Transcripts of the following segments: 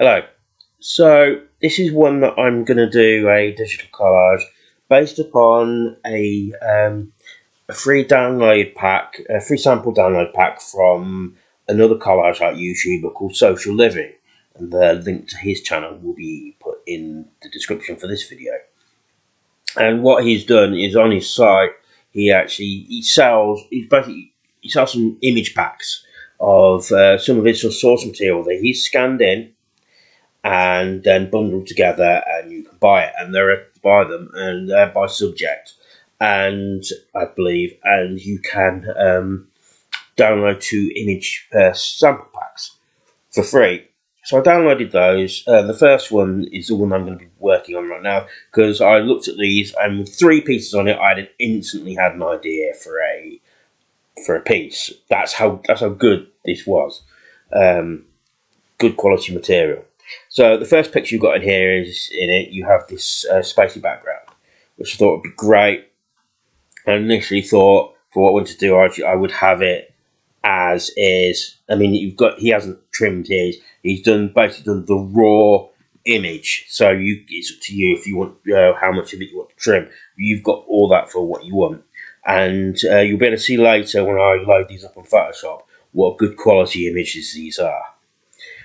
Hello. So this is one that I'm going to do a digital collage based upon a free download pack, a free sample download pack from another collage art YouTuber called Social Living, and the link to his channel will be put in the description for this video. And what he's done is on his site, he sells some image packs of some of his source material that he's scanned in and then bundled together, and you can buy it, and they're buy them, and they're by subject, and I believe, and you can download 2 image sample packs for free. So I downloaded those. The first one is the one I'm going to be working on right now, because I looked at these, and with 3 pieces on it, I instantly had an idea for a piece. That's how good this was. Good quality material. So the first picture you've got in here is you have this spacey background, which I thought would be great. I initially thought for what I wanted to do, I would have it as is. I mean, he hasn't trimmed his. He's basically done the raw image. So it's up to you if you want how much of it you want to trim. You've got all that for what you want, and you'll be able to see later when I load these up on Photoshop what good quality images these are.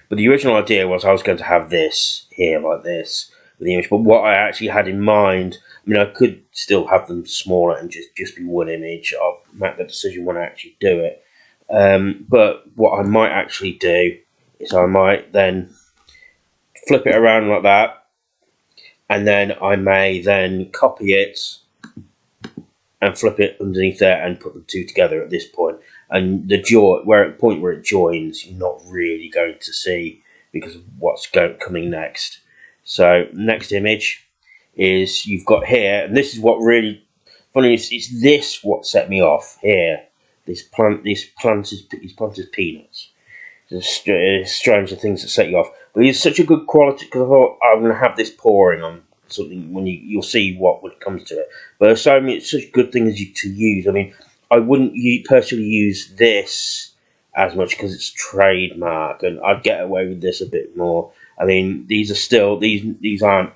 But the original idea was I was going to have this here like this with the image. But what I actually had in mind, I mean, I could still have them smaller and just be one image. I'll make that decision when I actually do it. But what I might actually do is I might then flip it around like that, and then I may then copy it and flip it underneath there and put the two together at this point. And the point where it joins, you're not really going to see because of what's coming next. So next image is you've got here, and this is what really funny is. It's this what set me off here. This plant is peanuts. It's strange the things that set you off, but it's such a good quality because I thought I'm going to have this pouring on something when you'll see what when it comes to it. But it's such a good thing to use. I mean, I wouldn't personally use this as much because it's trademark, and I'd get away with this a bit more. I mean, these are still these aren't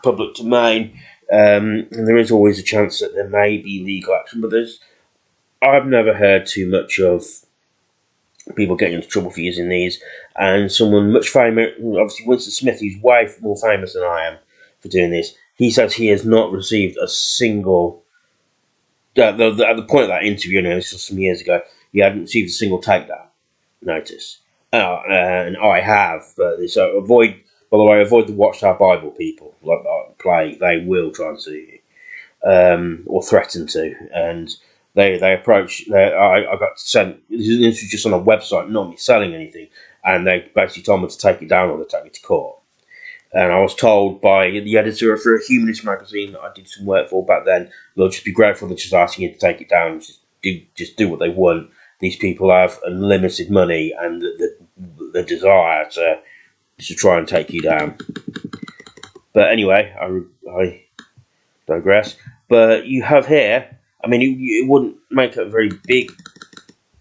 public domain, and there is always a chance that there may be legal action. But I've never heard too much of people getting into trouble for using these. And someone much famous, obviously Winston Smith, who's way more famous than I am for doing this, he says he has not received a single. At the point of that interview, and this was some years ago, he hadn't received a single takedown notice, and I have. But so avoid the Watchtower Bible people like that play. They will try and sue you, or threaten to, and they approach. I got sent. This was just on a website, not me selling anything, and they basically told me to take it down or to take me to court. And I was told by the editor for a humanist magazine that I did some work for back then, they'll just be grateful that she's asking you to take it down. Just do what they want. These people have unlimited money and the desire to try and take you down. But anyway, I digress. But you have here, I mean, it wouldn't make a very big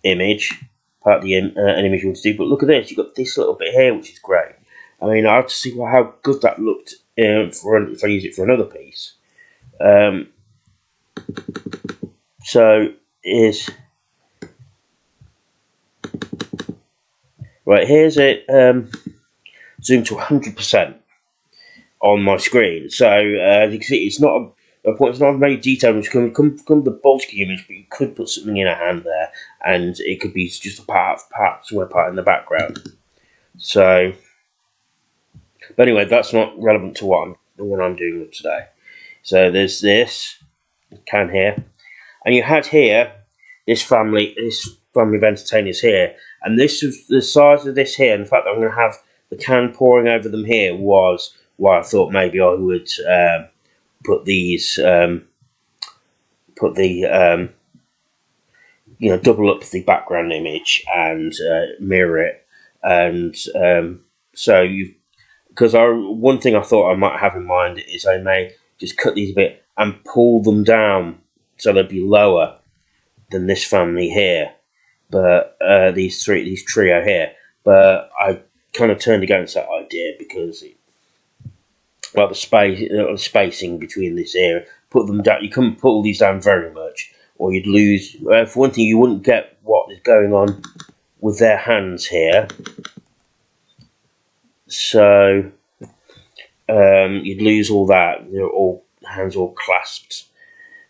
image, part of an image you want to do, but look at this. You've got this little bit here, which is great. I mean, I have to see how good that looked if I use it for another piece. So is right. Here's it zoomed to 100% on my screen. So as you can see, it's not it's not very detailed. Which can come the bulky image, but you could put something in a hand there, and it could be just a part in the background. So. But anyway, that's not relevant to the one I'm doing today. So there's this can here, and you had here this family of entertainers here, and this was the size of this here, and the fact that I'm going to have the can pouring over them here was why I thought maybe I would put these double up the background image and mirror it, and so you. Because one thing I thought I might have in mind is I may just cut these a bit and pull them down so they'd be lower than this family here, but these trio here. But I kind of turned against that idea because the spacing between this area, put them down. You couldn't put all these down very much, or you'd lose. For one thing, you wouldn't get what is going on with their hands here. So you'd lose all that. They're all hands all clasped.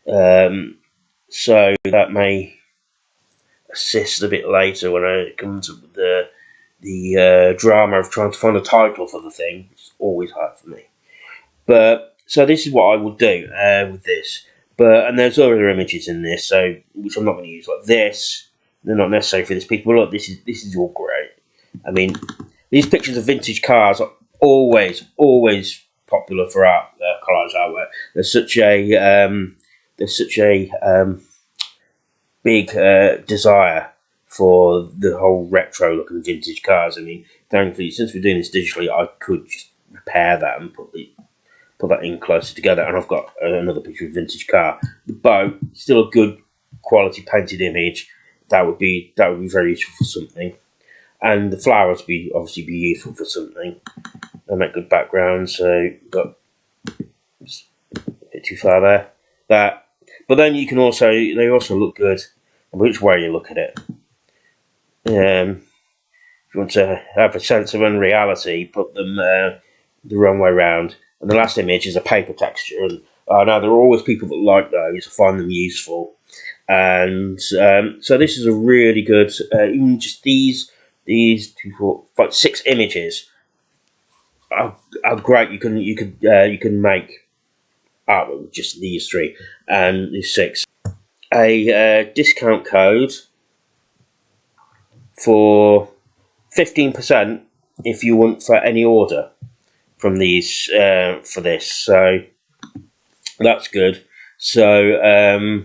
So that may assist a bit later when it comes to the drama of trying to find a title for the thing. It's always hard for me. But so this is what I would do with this. And there's other images in this, so which I'm not going to use, like this. They're not necessary for this piece. But look, this is all great. I mean, these pictures of vintage cars are always popular for art, collage artwork. There's such a big desire for the whole retro look of vintage cars. I mean, thankfully, since we're doing this digitally, I could just repair that and put that in closer together. And I've got another picture of a vintage car. The boat, still a good quality painted image. That would be very useful for something. And the flowers obviously be useful for something. They make good backgrounds. So got a bit too far there. That, but then they also look good which way you look at it. If you want to have a sense of unreality, put them the wrong way round. And the last image is a paper texture. And now there are always people that like those, find them useful. And so this is a really good. Even just these 6 images are great. You can make artwork with just these 3 and these 6. A discount code for 15% if you want for any order from these for this. So that's good. So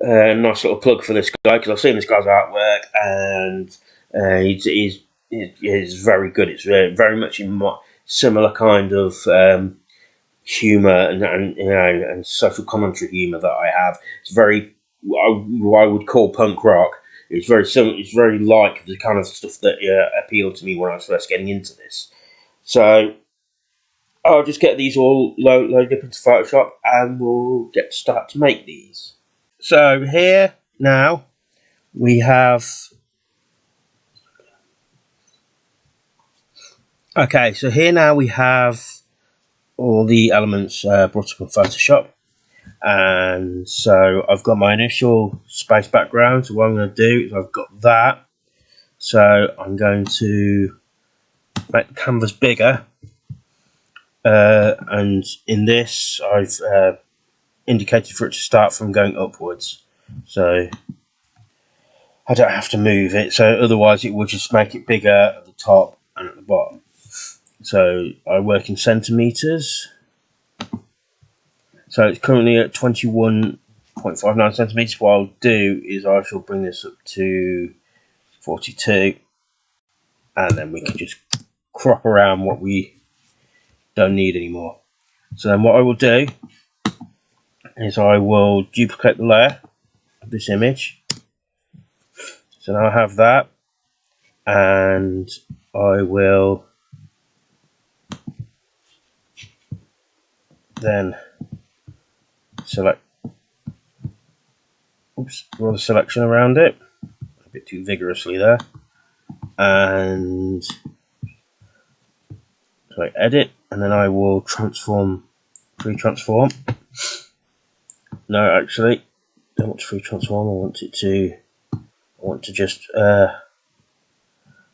nice little plug for this guy because I've seen this guy's artwork and he's very good. It's very much in similar kind of humour and social commentary humour that I have. It's very what I would call punk rock. It's very similar. It's very like the kind of stuff that appealed to me when I was first getting into this. So I'll just get these all loaded up into Photoshop and we'll get to start to make these. So here now we have. Okay, so here now we have all the elements brought up in Photoshop. And so I've got my initial space background. So what I'm going to do is I've got that. So I'm going to make the canvas bigger. And in this, I've indicated for it to start from going upwards. So I don't have to move it. So otherwise it would just make it bigger at the top and at the bottom. So I work in centimetres. So it's currently at 21.59 centimetres. What I'll do is I shall bring this up to 42. And then we can just crop around what we don't need anymore. So then what I will do is I will duplicate the layer of this image. So now I have that. And I will then select, draw the selection around it, a bit too vigorously there, and so I edit, and then I will free transform. No, actually, don't want to free transform. I want to just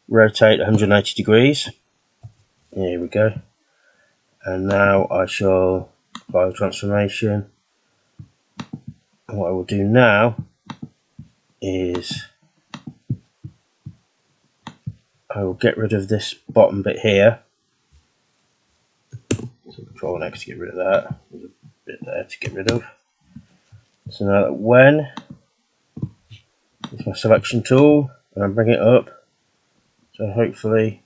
rotate 180 degrees. Here we go. And now I shall apply the transformation. And what I will do now is I will get rid of this bottom bit here. So Control X to get rid of that. There's a bit there to get rid of. So now that when it's my selection tool and I bring it up, so hopefully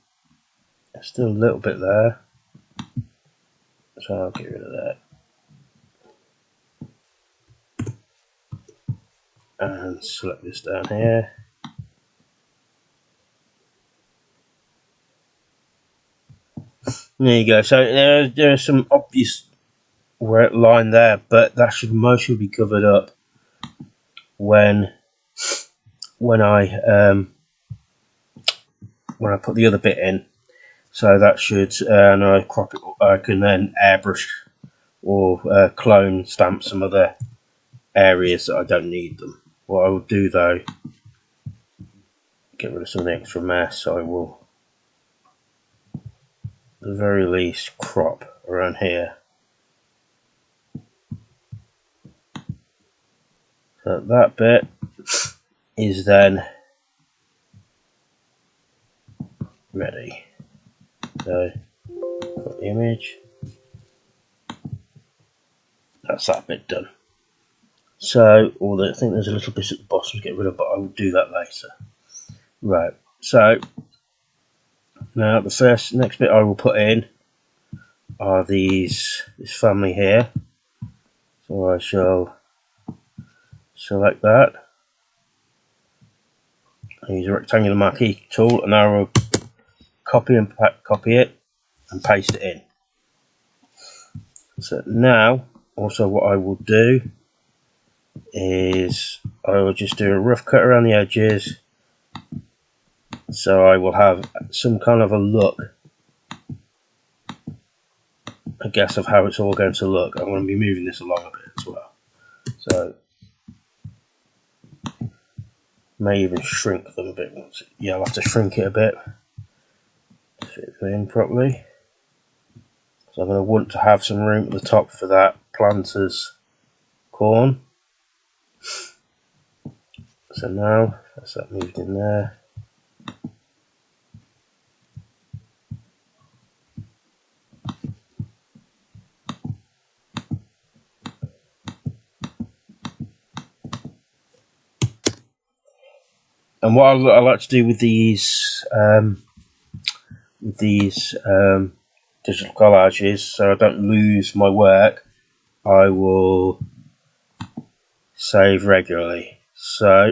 there's still a little bit there. So I'll get rid of that. And select this down here. There you go. So there's some obvious line there, but that should mostly be covered up when I put the other bit in. So that should, and I crop it. I can then airbrush or clone stamp some other areas that I don't need them. What I will do though, get rid of some of the extra mess. I will, at the very least, crop around here. So that bit is then ready. So, got the image. That's that bit done. So, although I think there's a little bit at the bottom to get rid of, but I will do that later. Right. So now the next bit I will put in are this family here. So I shall select that. I use a rectangular marquee tool, and I will copy it and paste it in. So now, also what I will do is I will just do a rough cut around the edges, so I will have some kind of a look, I guess, of how it's all going to look. I'm going to be moving this along a bit as well, so may even shrink them a bit. Yeah, I'll have to shrink it a bit to fit them in properly. So I'm going to want to have some room at the top for that planter's corn. So now that's that moved in there. And what I like to do with these digital collages, so I don't lose my work, I will save regularly. So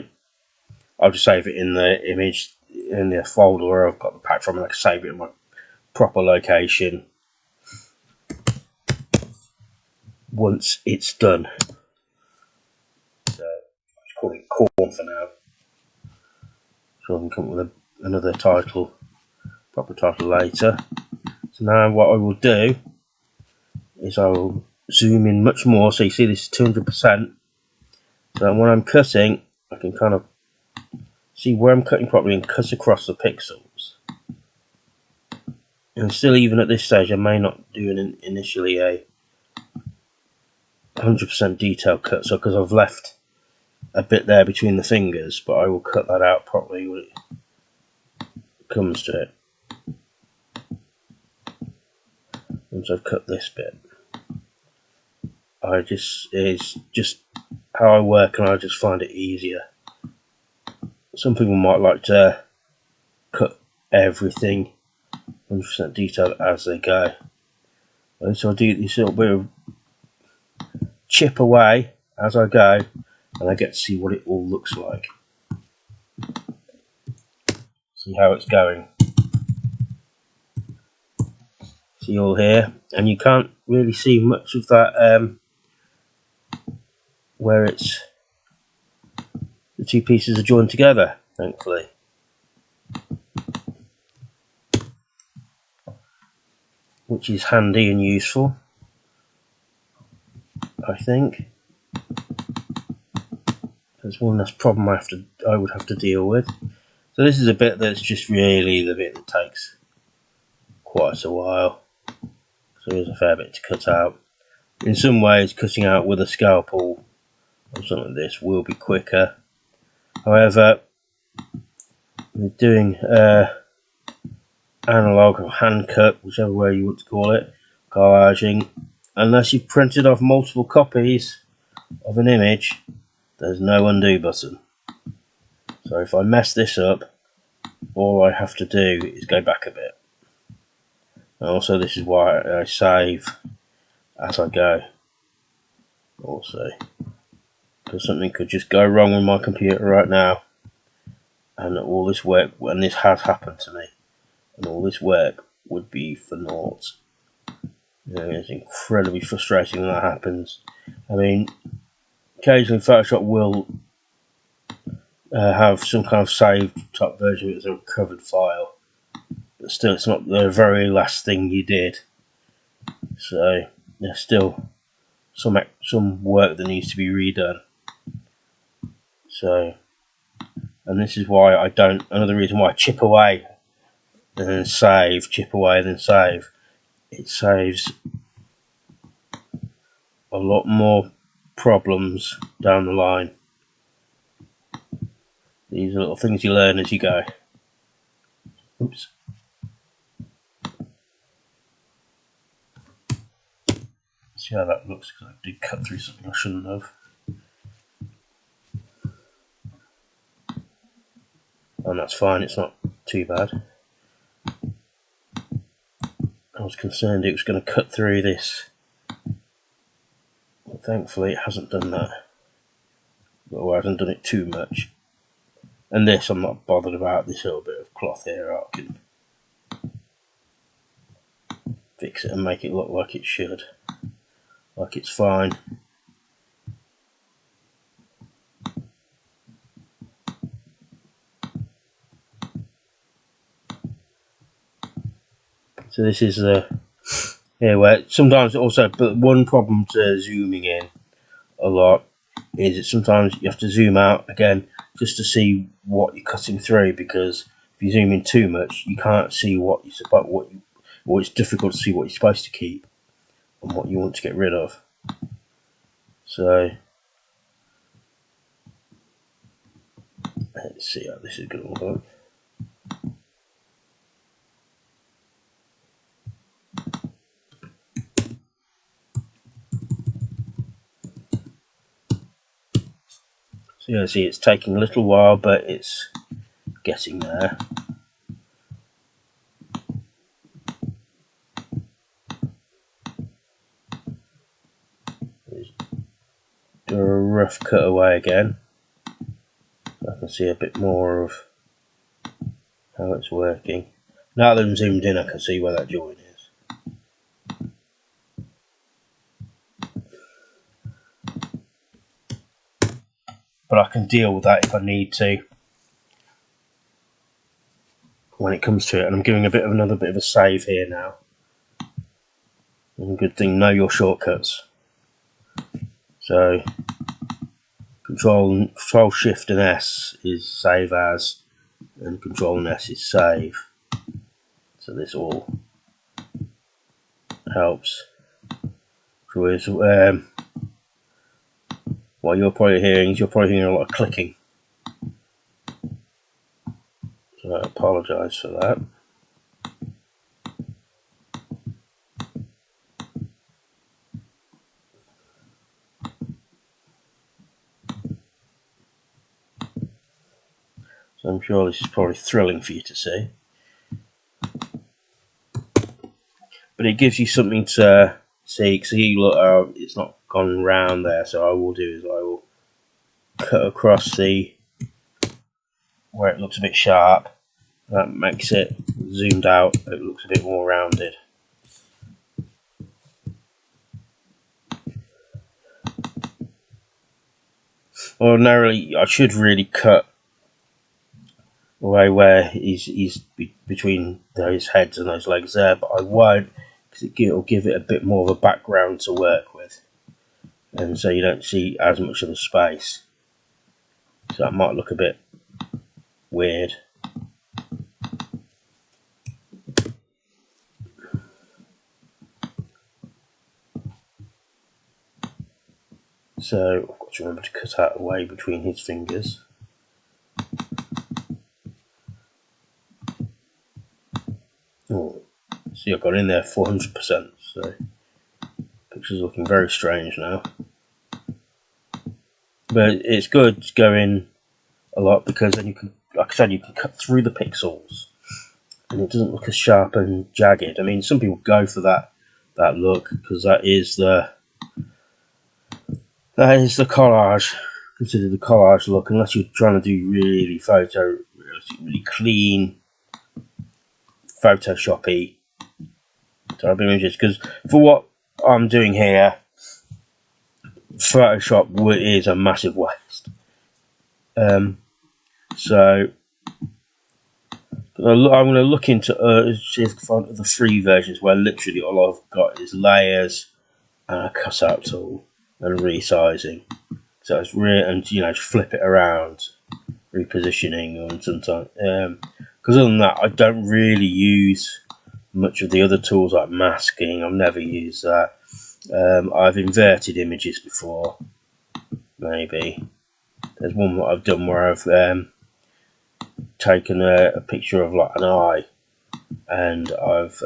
I'll just save it in the image, in the folder where I've got the pack from, and I can save it in my proper location once it's done. So I'll just call it corn for now, so I can come up with another title, proper title later. So now what I will do is I will zoom in much more, so you see this is 200%. So when I'm cutting, I can kind of see where I'm cutting properly and cut across the pixels. And still, even at this stage, I may not do initially a 100% detail cut, so because I've left a bit there between the fingers, but I will cut that out properly when it comes to it. Once I've cut this bit, it's just how I work, and I just find it easier. Some people might like to cut everything 100% detailed as they go. And so I do this little bit of chip away as I go, and I get to see what it all looks like. See how it's going. See all here, and you can't really see much of that where it's the two pieces are joined together, thankfully. Which is handy and useful, I think. There's one less problem I would have to deal with. So this is a bit that's just really the bit that takes quite a while. So there's a fair bit to cut out. In some ways, cutting out with a scalpel or something like this will be quicker. However, with doing analog or hand cut, whichever way you want to call it, collaging, unless you've printed off multiple copies of an image, there's no undo button. So if I mess this up, all I have to do is go back a bit. And also, this is why I save as I go. Also, because something could just go wrong with my computer right now, and all this work, and this has happened to me, and all this work would be for naught. It's incredibly frustrating when that happens. I mean, occasionally Photoshop will have some kind of saved top version as a recovered file, but still it's not the very last thing you did. So there's still some work that needs to be redone. So, and this is why I don't, another reason why I chip away and then save, chip away then save. It saves a lot more problems down the line. These are little things you learn as you go. Oops. See how that looks, because I did cut through something I shouldn't have. And that's fine, it's not too bad. I was concerned it was going to cut through this. But thankfully it hasn't done that. Well, it hasn't done it too much. And this, I'm not bothered about, this little bit of cloth here. I can fix it and make it look like it should. Like it's fine. So this is the where sometimes also, but one problem to zooming in a lot is that sometimes you have to zoom out again just to see what you're cutting through, because if you zoom in too much you can't see what you're supposed, or it's difficult to see what you're supposed to keep and what you want to get rid of. So let's see how this is going to work. So you see it's taking a little while, but it's getting there. Do a rough cut away again. So I can see a bit more of how it's working. Now that I'm zoomed in, I can see where that join is. But I can deal with that if I need to when it comes to it. And I'm giving another bit of a save here now. And good thing, know your shortcuts. So Control Shift and S is save as, and Control and S is save. So this all helps. So is what you're probably hearing is a lot of clicking. So I apologise for that. So I'm sure this is probably thrilling for you to see. But it gives you something to see. See, look, it's not gone round there. So I will do is I will cut across where it looks a bit sharp. That makes it zoomed out. It looks a bit more rounded. Ordinarily, I should really cut away where he's between those heads and those legs there, but I won't, because it'll give it a bit more of a background to work with, and so you don't see as much of the space. So that might look a bit weird. So I've got to remember to cut out away between his fingers. Oh, see, I've got in there 400%, so the picture's looking very strange now. But it's good to go in a lot, because then you can, like I said, you can cut through the pixels and it doesn't look as sharp and jagged. I mean, some people go for that look, because that is the collage, considered the collage look, unless you're trying to do really clean, photoshoppy type of images, because for what I'm doing here, Photoshop is a massive waste. So I'm going to look into see if I can find the free versions where literally all I've got is layers and a cutout tool and resizing. So it's and just flip it around, repositioning, and sometimes because other than that, I don't really use much of the other tools like masking. I've never used that. I've inverted images before. Maybe there's one that I've done where I've taken a picture of like an eye, and I've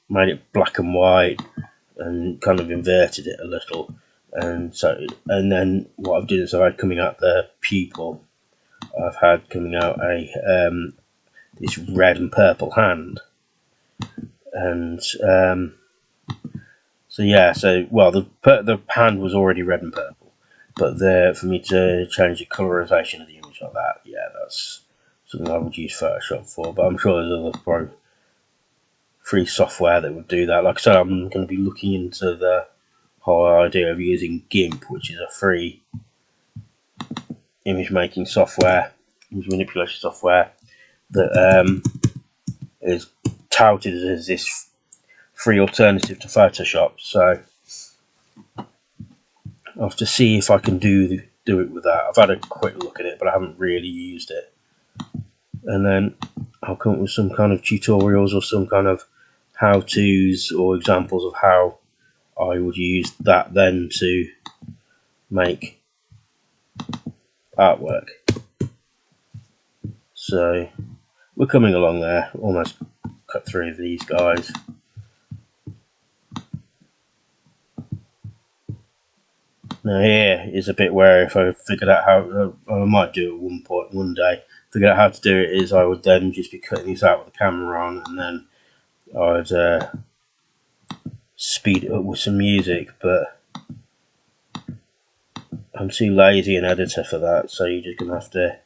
made it black and white and kind of inverted it a little, and then what I've done is I've had coming out the pupil, I've had coming out a this red and purple hand, and the hand was already red and purple, but for me to change the colorization of the image like that, that's something I would use Photoshop for. But I'm sure there's other free software that would do that. Like I said, I'm going to be looking into the whole idea of using GIMP, which is a free image making software, image manipulation software that is touted as this free alternative to Photoshop. So I'll have to see if I can do it with that. I've had a quick look at it, but I haven't really used it. And then I'll come up with some kind of tutorials or some kind of how-tos or examples of how I would use that then to make artwork. So we're coming along there, almost cut through these guys. Now here is a bit where if I figured out how, I might do it one day, figured out how to do it, is I would then just be cutting this out with the camera on, and then I'd speed it up with some music, but I'm too lazy an editor for that, so you're just going to have to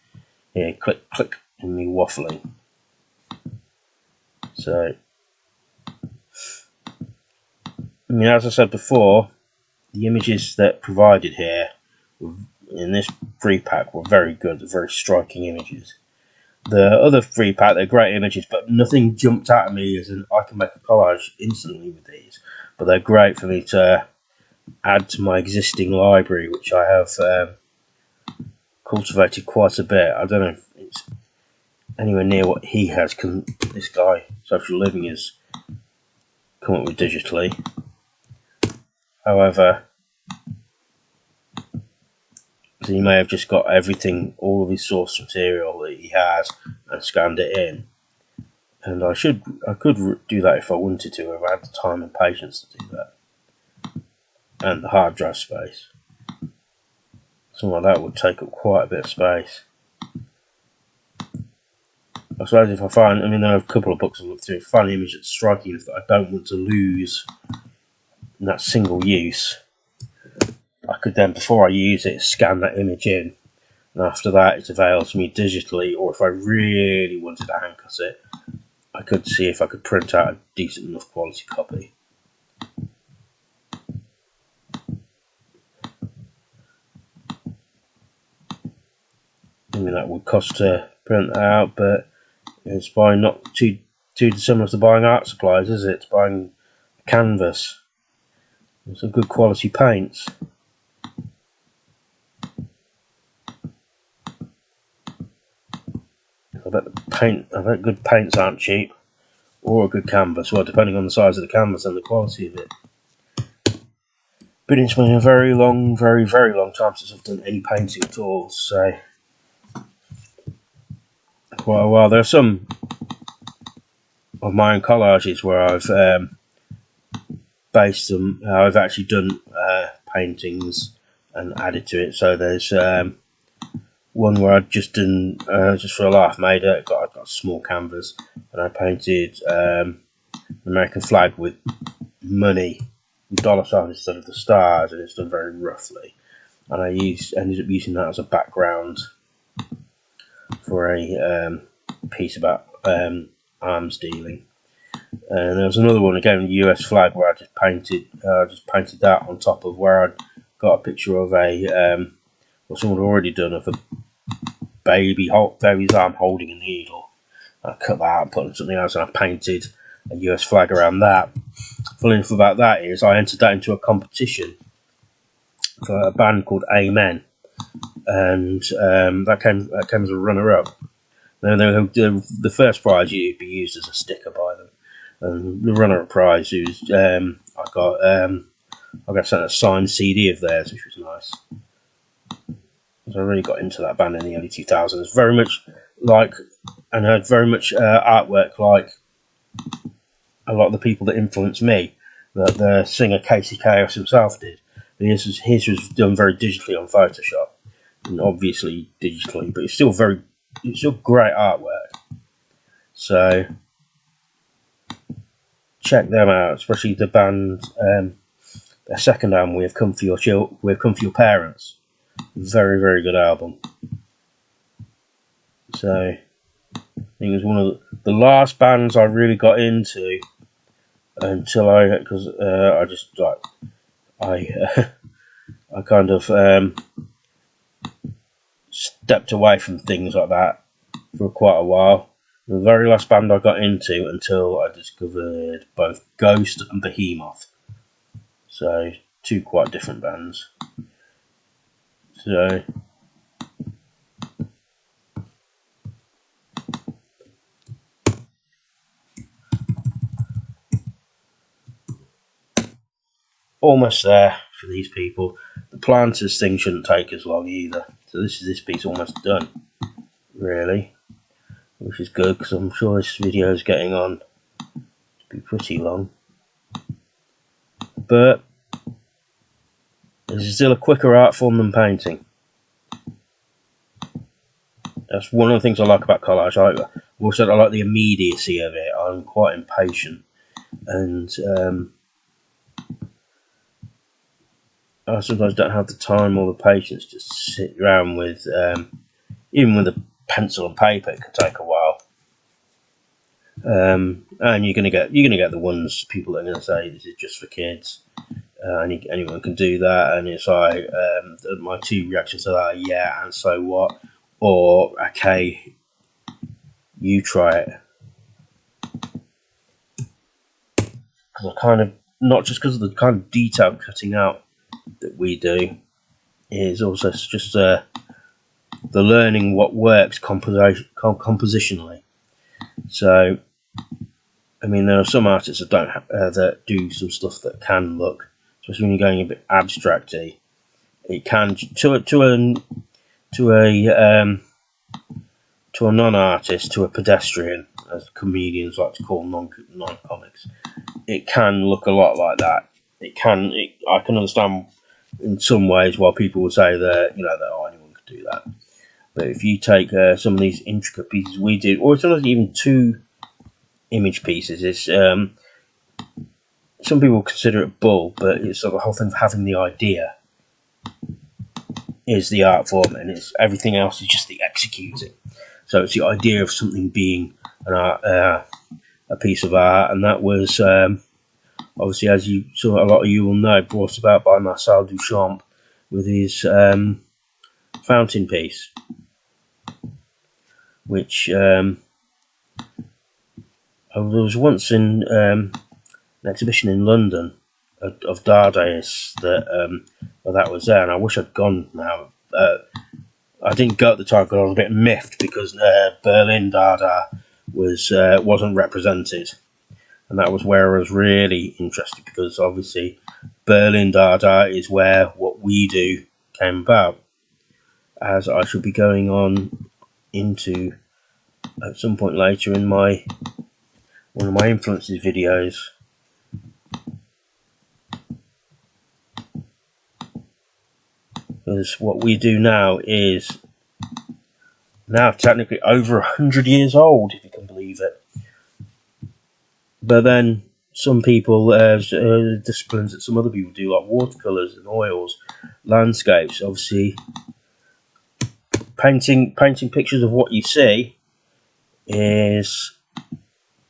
click, click, and me waffling. So, I mean, as I said before, the images that provided here in this free pack were very good, very striking images. The other free pack, they're great images, but nothing jumped out at me as I can make a collage instantly with these. But they're great for me to add to my existing library, which I have cultivated quite a bit. I don't know if it's anywhere near what he has. This guy, Social Living, has come up with digitally. However, so he may have just got everything, all of his source material that he has, and scanned it in. And I could do that if I wanted to, if I had the time and patience to do that, and the hard drive space. Something like that would take up quite a bit of space. I suppose if I find, there are a couple of books I've looked through, if I find an image that's striking enough that I don't want to lose in that single use, I could then, before I use it, scan that image in, and after that it's available to me digitally, or if I really wanted to hand cut it, I could see if I could print out a decent enough quality copy. That would cost to print that out, but it's buying not too dissimilar to buying art supplies, is it? It's buying a canvas and some good quality paints. I bet good paints aren't cheap, or a good canvas. Well, depending on the size of the canvas and the quality of it. But it's been a very long, very, very long time since I've done any painting at all, so quite a while. There are some of my own collages where I've based them. I've actually done paintings and added to it. So there's one where I'd just done, just for a laugh, got a small canvas, and I painted an American flag with money, dollar signs instead of the stars, and it's done very roughly. And I ended up using that as a background for a piece about arms dealing. And there was another one again, the US flag, where I just painted that on top of where I'd got a picture of a what someone had already done of a baby's arm holding a needle. I cut that out and put on something else, and I painted a US flag around that. Funny enough about that is I entered that into a competition for a band called Amen, and that came as a runner-up. The first prize you'd be used as a sticker by them, and the runner-up prize was I got sent a signed CD of theirs, which was nice. So I really got into that band in the early 2000s. Very much like, and had very much artwork like a lot of the people that influenced me, that the singer Casey Chaos himself did. And his was done very digitally on Photoshop, and obviously digitally, but it's still great artwork. So check them out, especially the band. Their second album, We've Come for Your Parents. Very, very good album. So I think it was one of the last bands I really got into until I kind of stepped away from things like that for quite a while. The very last band I got into until I discovered both Ghost and Behemoth. So two quite different bands. So almost there for these people. The Planters thing shouldn't take as long either. So this piece almost done, really, which is good because I'm sure this video is getting on to be pretty long. But this is still a quicker art form than painting. That's one of the things I like about collage. I like the immediacy of it. I'm quite impatient, and I sometimes don't have the time or the patience to sit around with, even with a pencil and paper. It can take a while, and you're gonna get the ones people are gonna say this is just for kids. Anyone can do that, and it's like my two reactions to that are yeah, and so what, or okay, you try it. Because I kind of, not just because of the kind of detail cutting out that we do, is also just the learning what works compositionally. So, I mean, there are some artists that don't that do some stuff that can look, especially when you're going a bit abstracty. It can to a non-artist, to a pedestrian, as comedians like to call non-comics. It can look a lot like that. I can understand in some ways why people would say that anyone could do that. But if you take some of these intricate pieces we did, or sometimes even two image pieces, it's some people consider it bull, but it's sort of the whole thing of having the idea is the art form, and it's everything else is just the executing. So it's the idea of something being a piece of art, and that was obviously, as you saw, a lot of you will know, brought about by Marcel Duchamp with his fountain piece, which I was once in an exhibition in London of Dadaists that was there, and I wish I'd gone now. I didn't go at the time because I was a bit miffed because Berlin Dada wasn't represented, and that was where I was really interested, because obviously Berlin Dada is where what we do came about, as I should be going on into at some point later in one of my influences videos. Because what we do now is now technically over 100 years old, if you can believe it. But then some people, disciplines that some other people do, like watercolours and oils, landscapes, obviously painting pictures of what you see is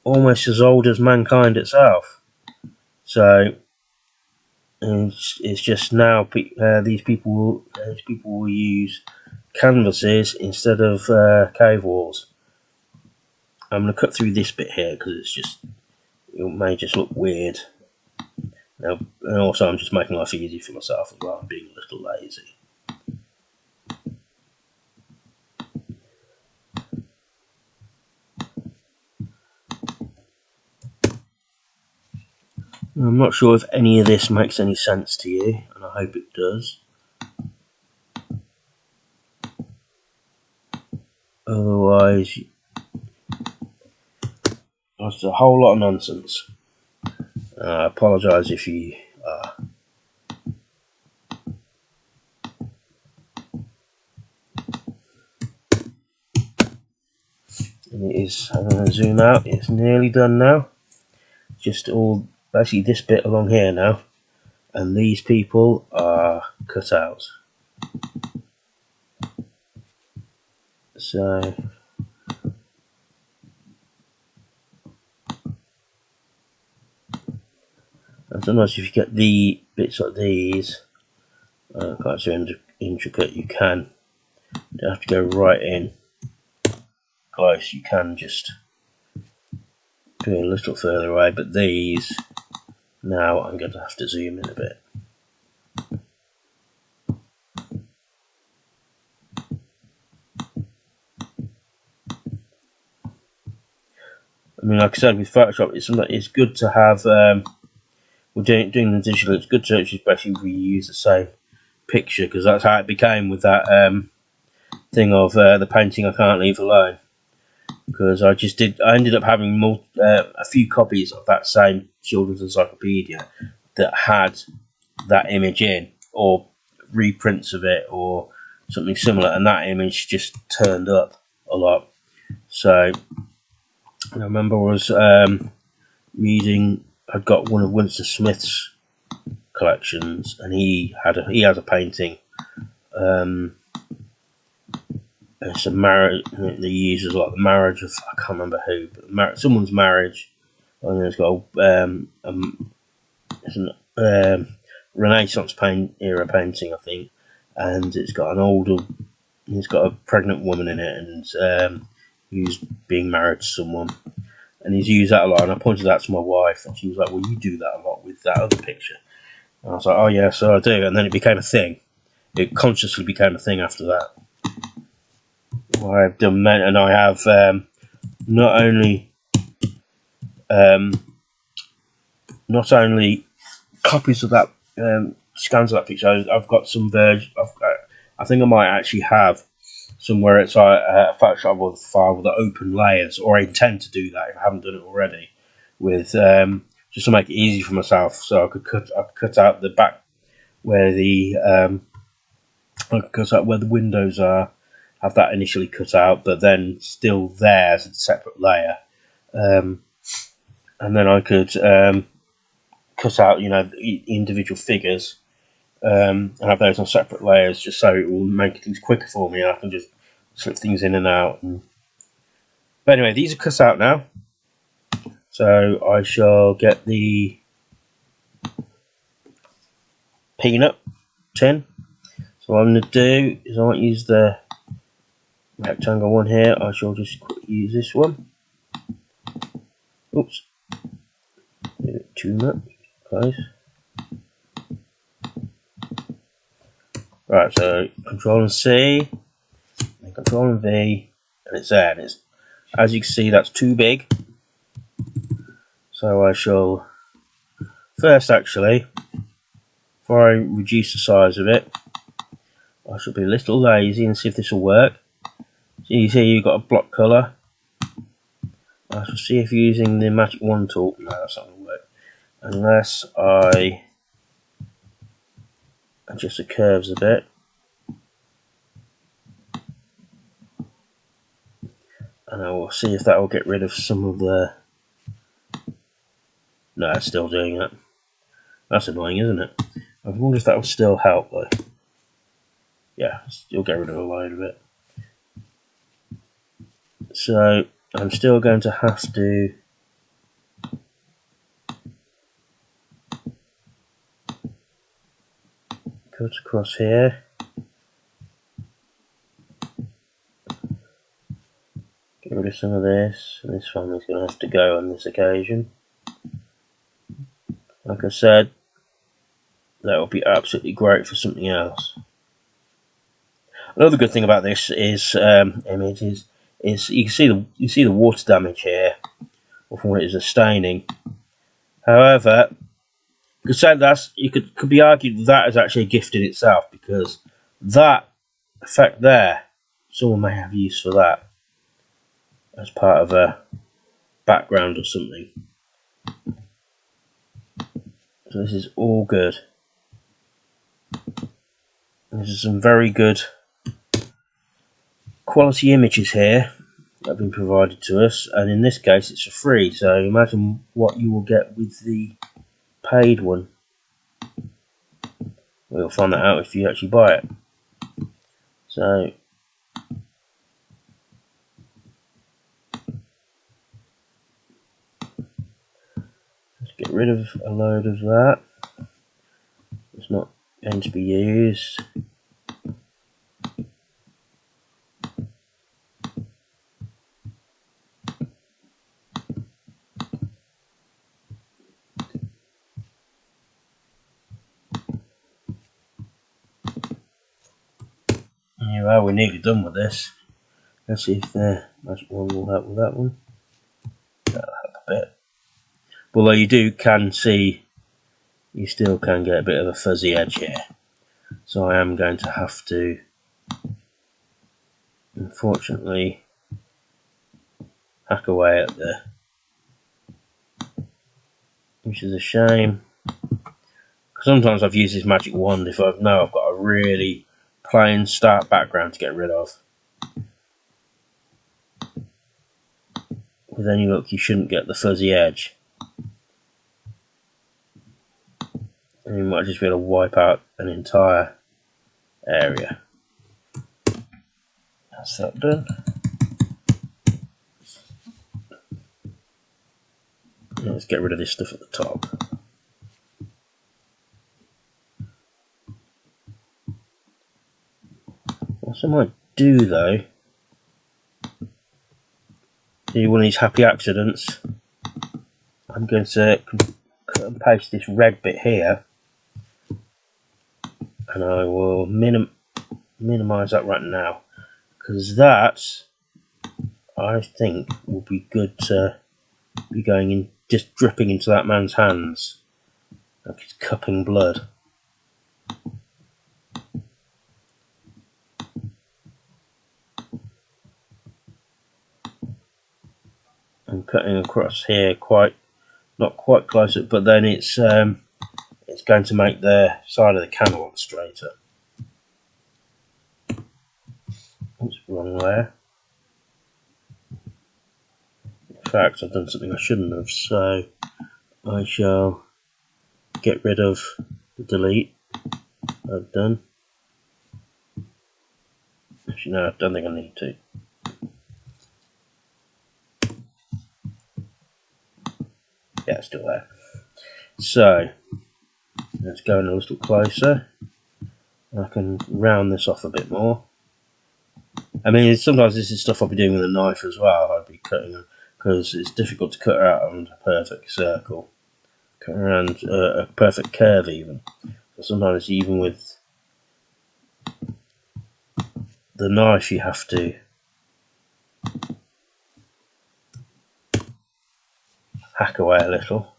almost as old as mankind itself. So it's just now these people will use canvases instead of cave walls. I'm going to cut through this bit here because it may just look weird. Now, and also I'm just making life easy for myself as well. I'm being a little lazy. I'm not sure if any of this makes any sense to you, and I hope it does. Otherwise, it's a whole lot of nonsense. I apologise if you are. And it is, I'm going to zoom out, it's nearly done now. Just all, basically this bit along here now. And these people are cut out. So and sometimes if you get the bits like these, quite so intricate, you don't have to go right in close, you can just go a little further away, but these, now I'm going to have to zoom in a bit. I mean, like I said, with Photoshop, it's good to have, we're doing the digital, it's good to just basically reuse the same picture, because that's how it became with that thing of the painting I Can't Leave Alone. Because I ended up having a few copies of that same children's encyclopedia that had that image in, or reprints of it, or something similar, and that image just turned up a lot. So I remember I was reading, I'd got one of Winston Smith's collections, and he has a painting. It's a marriage. They use as like the marriage of, I can't remember who, but someone's marriage, and then it's got it's an Renaissance era painting, I think, and it's got a pregnant woman in it, and who's being married to someone, and he's used that a lot. And I pointed that to my wife, and she was like, "Well, you do that a lot with that other picture." And I was like, "Oh yeah, so I do." And then it became a thing. It consciously became a thing after that. I've done, and I have not only copies of that scans of that picture. I've got some version. I think I might actually have somewhere it's a Photoshop with a file with the open layers, or I intend to do that if I haven't done it already, with just to make it easy for myself. So I could cut out the back where I could cut out where the windows are. Have that initially cut out, but then still there as a separate layer, and then I could cut out, the individual figures, and have those on separate layers, just so it will make things quicker for me, and I can just slip things in and out. But anyway, these are cut out now, so I shall get the peanut tin. So what I'm going to do is I won't use the rectangle one here, I shall just use this one. Oops, a bit too much, guys. Right, so Control and C, and Control and V, and it's there. And as you can see, that's too big. So I shall first, actually, before I reduce the size of it, I shall be a little lazy and see if this will work. So you see you've got a block colour. I shall see if using the magic wand tool, no, that's not going to work, unless I adjust the curves a bit. And I will see if that will get rid of some of the... No, it's still doing that. That's annoying, isn't it? I wonder if that will still help, though. Yeah, still get rid of a load of it. So I'm still going to have to cut across here. Get rid of some of this, and this family's going to have to go on this occasion. Like I said, that would be absolutely great for something else. Another good thing about this is image is you can see the water damage here, or from what it is a staining. However, you could be argued that is actually a gift in itself, because that effect there, someone may have use for that as part of a background or something. So this is all good. There's some very good quality images here that have been provided to us, and in this case it's for free, so imagine what you will get with the paid one. We'll find that out if you actually buy it. So let's get rid of a load of that. It's not going to be used. Well, we're nearly done with this. Let's see if the magic one will help with that one. That'll help a bit. Although you can see, you still can get a bit of a fuzzy edge here. So I am going to have to, unfortunately, hack away at the, which is a shame. Sometimes I've used this magic wand if I know I've got a really plain stark background to get rid of. With any luck, you shouldn't get the fuzzy edge. And you might just be able to wipe out an entire area. That's that done. Let's get rid of this stuff at the top. What I might do though, do one of these happy accidents. I'm going to cut and paste this red bit here, and I will minimize that right now, because that I think will be good to be going in, just dripping into that man's hands like he's cupping blood. I'm cutting across here not quite close, but then it's going to make the side of the can a lot straighter. Oops, wrong layer. In fact, I've done something I shouldn't have, so I shall get rid of the delete I've done. Actually, no, I don't think I need to. Yeah, it's still there. So let's go in a little closer. I can round this off a bit more. I mean, sometimes this is stuff I'll be doing with a knife as well. I'd be cutting, because it's difficult to cut out around a perfect circle, cut around a perfect curve even. So sometimes even with the knife you have to hack away a little,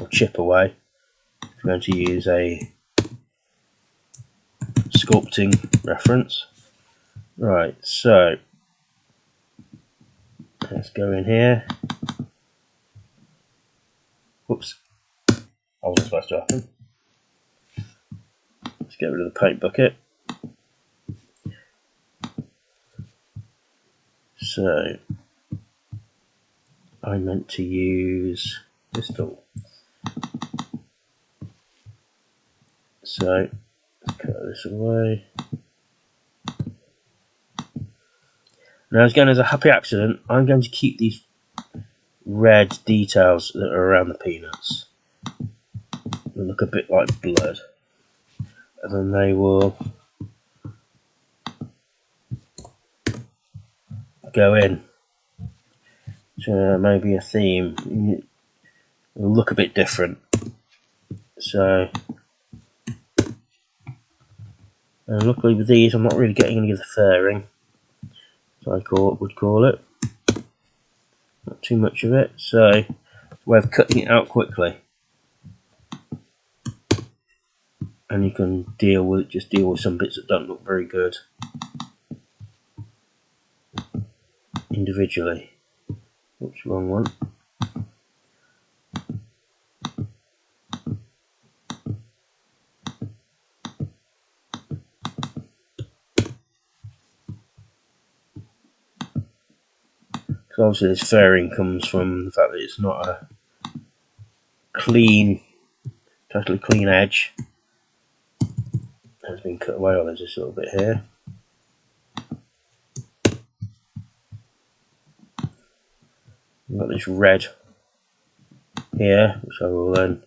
or chip away, if you're going to use a sculpting reference. Right, so let's go in here. Whoops, I wasn't supposed to happen. Let's get rid of the paint bucket. So I meant to use this tool. So let's cut this away. Now, again, as a happy accident, I'm going to keep these red details that are around the peanuts. They look a bit like blood. and then they will go in to maybe a theme. It will look a bit different. So, and luckily with these, I'm not really getting any of the furring, as I would call it. Not too much of it, so it's a way of cutting it out quickly. And you can just deal with some bits that don't look very good individually. Oops, wrong one. So obviously this furring comes from the fact that it's not a totally clean edge. It's been cut away. Oh, there's this little bit here. We've got this red here, which I will then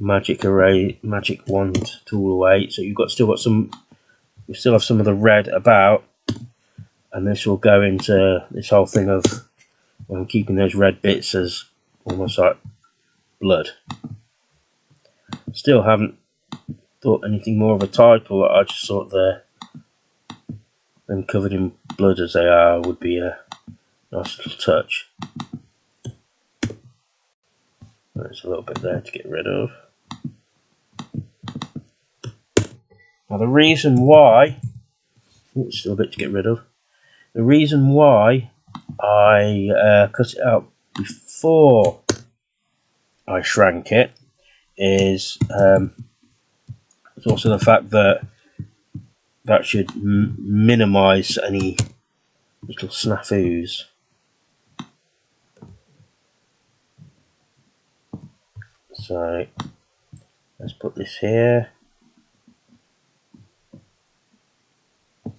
magic wand tool away. So you still have some of the red about, and this will go into this whole thing of I'm keeping those red bits as almost like blood. Still haven't thought anything more of a title. I just thought them covered in blood as they are would be a nice little touch. There's a little bit there to get rid of. Now the reason why, still a bit to get rid of. The reason why I cut it out before I shrank it is it's also the fact that should minimise any little snafus. So let's put this here,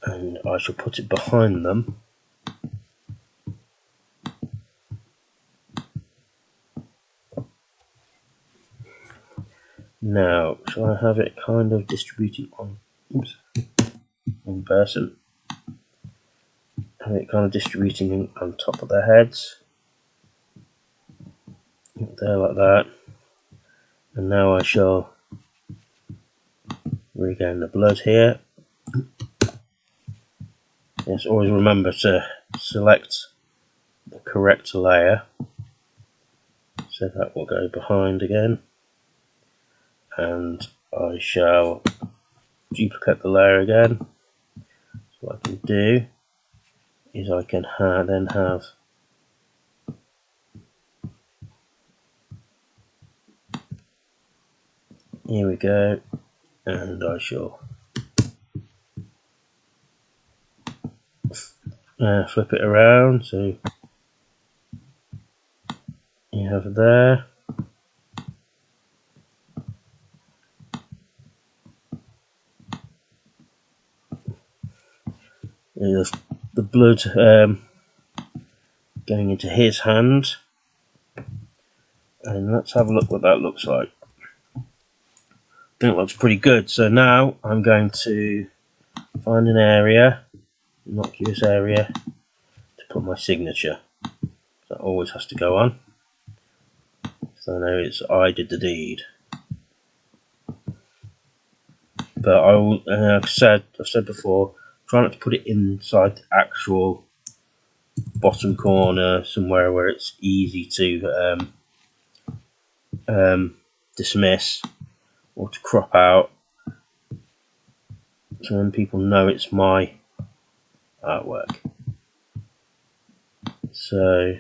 and I shall put it behind them. Now, shall I have it kind of distributing on one person? Have it kind of distributing on top of their heads. There, like that. And now I shall regain the blood here. Yes, always remember to select the correct layer. So that will go behind again. And I shall duplicate the layer again. So what I can do is I can then have here we go, and I shall flip it around so you have there. There's the blood going into his hand, and let's have a look what that looks like. I think it looks pretty good. So now I'm going to find an area, innocuous area, to put my signature. That always has to go on, so I know I did the deed. But I will, I've said before, try not to put it inside the actual bottom corner, somewhere where it's easy to dismiss or to crop out, so then people know it's my artwork. So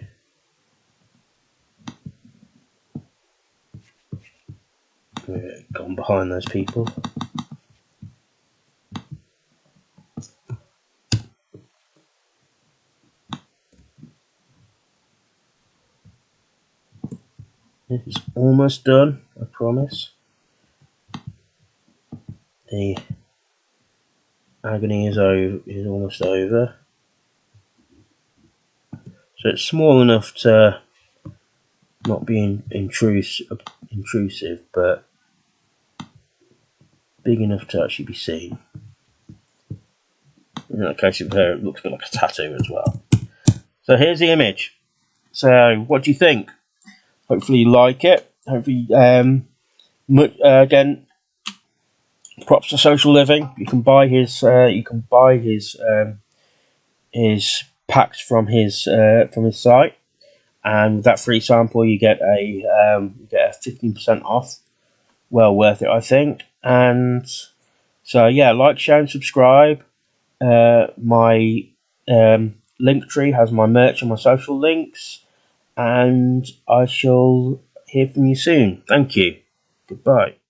we've gone behind those people. It's almost done, I promise. The agony is almost over. So it's small enough to not being intrusive, but big enough to actually be seen. In that case of her, it looks a bit like a tattoo as well. So here's the image. So what do you think? Hopefully you like it. Hopefully, again, props to Social Living. You can buy his packs from his site, and with that free sample, you get a 15% off. Well worth it, I think. And so yeah, like, share, and subscribe. My link tree has my merch and my social links, and I shall hear from you soon. Thank you. Goodbye.